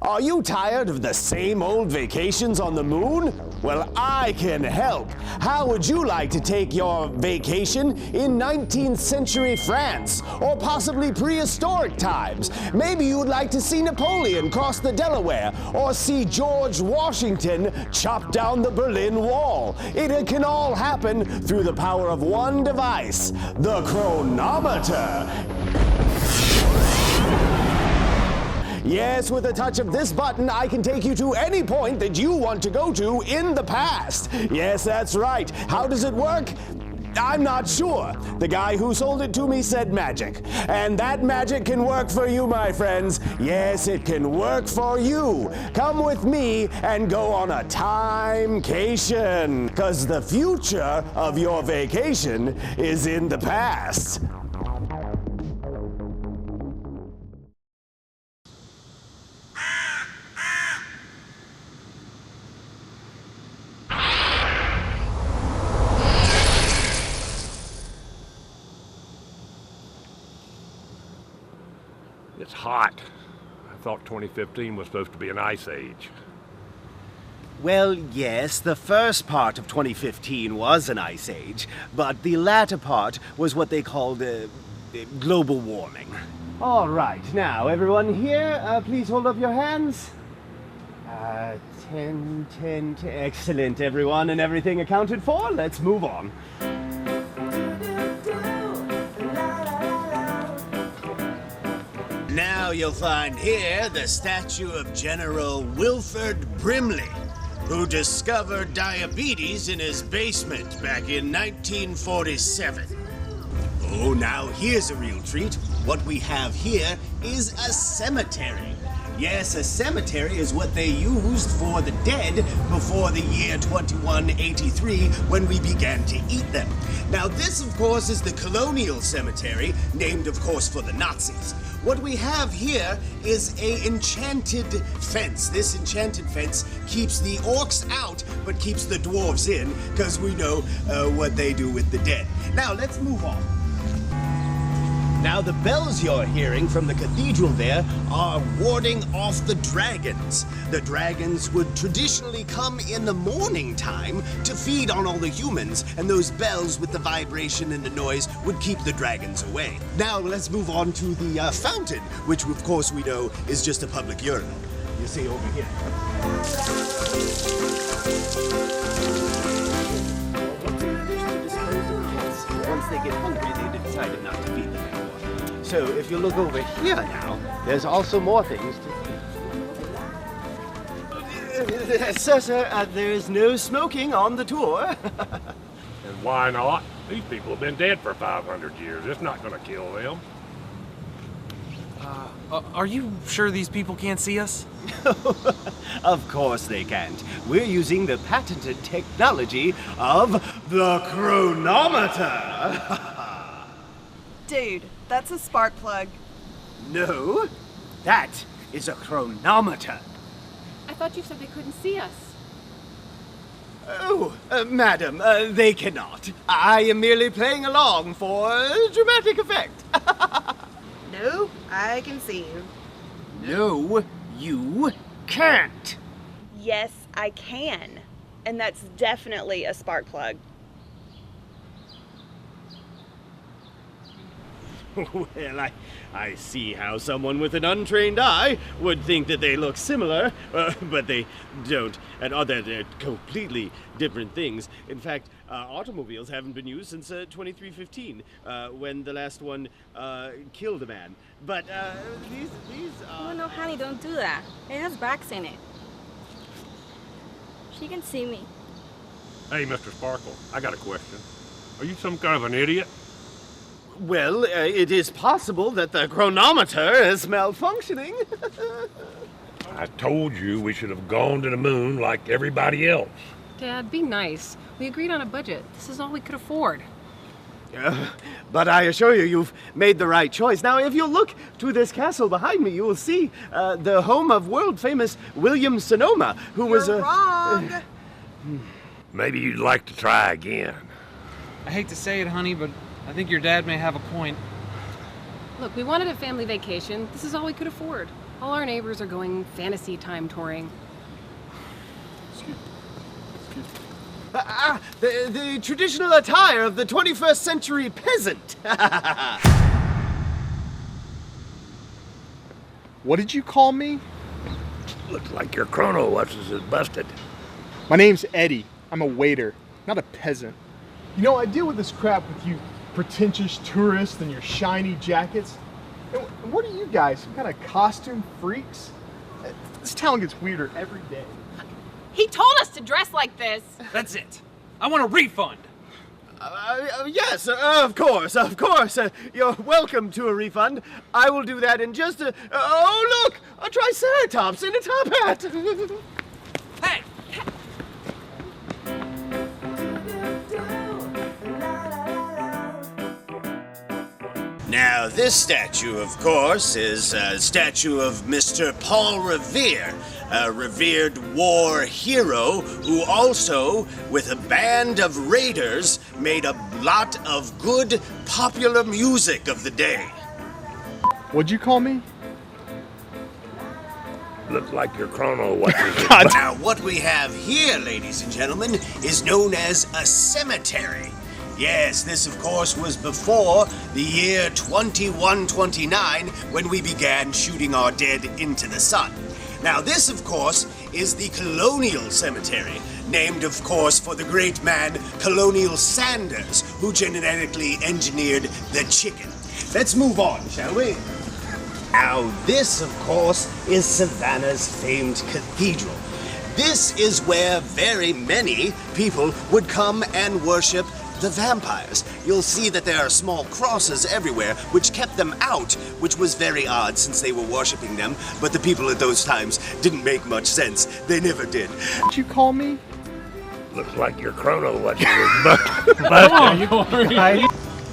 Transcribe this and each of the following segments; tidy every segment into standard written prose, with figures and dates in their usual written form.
Are you tired of the same old vacations on the moon? Well, I can help. How would you like to take your vacation in 19th century France, or possibly prehistoric times? Maybe you'd like to see Napoleon cross the Delaware, or see George Washington chop down the Berlin Wall. It can all happen through the power of one device, the chronometer. Yes, with a touch of this button, I can take you to any point that you want to go to in the past. Yes, that's right. How does it work? I'm not sure. The guy who sold it to me said magic. And that magic can work for you, my friends. Yes, it can work for you. Come with me and go on a Time-Cation. 'Cause the future of your vacation is in the past. It's hot. I thought 2015 was supposed to be an ice age. Well, yes, the first part of 2015 was an ice age, but the latter part was what they called global warming. All right, now, everyone here, please hold up your hands. 10. Excellent, everyone, and everything accounted for. Let's move on. Now you'll find here the statue of General Wilford Brimley, who discovered diabetes in his basement back in 1947. Oh, now here's a real treat. What we have here is a cemetery. Yes, a cemetery is what they used for the dead before the year 2183 when we began to eat them. Now this, of course, is the colonial cemetery, named, of course, for the Nazis. What we have here is a enchanted fence. This enchanted fence keeps the orcs out, but keeps the dwarves in, because we know what they do with the dead. Now, let's move on. Now, the bells you're hearing from the cathedral there are warding off the dragons. The dragons would traditionally come in the morning time to feed on all the humans, and those bells with the vibration and the noise would keep the dragons away. Now, let's move on to the fountain, which, of course, we know is just a public urinal. You see over here. Once they get hungry, they decided not to feed them anymore. So if you look over here now, there's also more things to... Sir, there is no smoking on the tour. And why not? These people have been dead for 500 years. It's not going to kill them. Are you sure these people can't see us? Of course they can't. We're using the patented technology of the chronometer. Dude, that's a spark plug. No, that is a chronometer. I thought you said they couldn't see us. Oh, madam, they cannot. I am merely playing along for dramatic effect. No, I can see you. No, you can't. Yes, I can. And that's definitely a spark plug. Well, I see how someone with an untrained eye would think that they look similar, but they don't. And they're completely different things. In fact, automobiles haven't been used since 2315, when the last one killed a man. But these Oh, no, honey, don't do that. It has backs in it. She can see me. Hey, Mr. Sparkle, I got a question. Are you some kind of an idiot? Well, it is possible that the chronometer is malfunctioning. I told you we should have gone to the moon like everybody else. Dad, be nice. We agreed on a budget. This is all we could afford. But I assure you, you've made the right choice. Now, if you look to this castle behind me, you will see the home of world-famous William Sonoma, who was a... wrong! Maybe you'd like to try again. I hate to say it, honey, but I think your dad may have a point. Look, we wanted a family vacation. This is all we could afford. All our neighbors are going fantasy time touring. The traditional attire of the 21st century peasant. What did you call me? Looks like your chrono watches is busted. My name's Eddie. I'm a waiter, not a peasant. You know, I deal with this crap with you pretentious tourists and your shiny jackets. And what are you guys, some kind of costume freaks? This town gets weirder every day. He told us to dress like this. That's it. I want a refund. Yes, of course. You're welcome to a refund. I will do that in just a... Oh, look! A Triceratops in a top hat! Hey! Now, this statue, of course, is a statue of Mr. Paul Revere, a revered war hero who also, with a band of raiders, made a lot of good popular music of the day. What'd you call me? Looks like your chrono watches is God. Now, what we have here, ladies and gentlemen, is known as a cemetery. Yes, this of course was before the year 2129 when we began shooting our dead into the sun. Now this of course is the Colonial Cemetery, named of course for the great man Colonial Sanders, who genetically engineered the chicken. Let's move on, shall we? Now this of course is Savannah's famed cathedral. This is where very many people would come and worship the vampires. You'll see that there are small crosses everywhere, which kept them out, which was very odd since they were worshipping them, but the people at those times didn't make much sense. They never did. What'd you call me? Looks like your chrono watches is busted.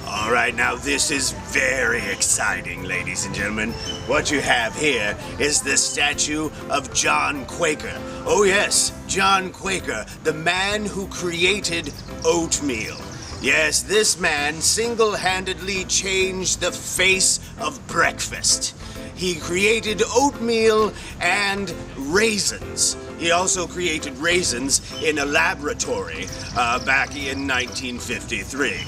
All right, now this is very exciting, ladies and gentlemen. What you have here is the statue of John Quaker. Oh yes, John Quaker, the man who created oatmeal. Yes, this man single-handedly changed the face of breakfast. He created oatmeal and raisins. He also created raisins in a laboratory back in 1953.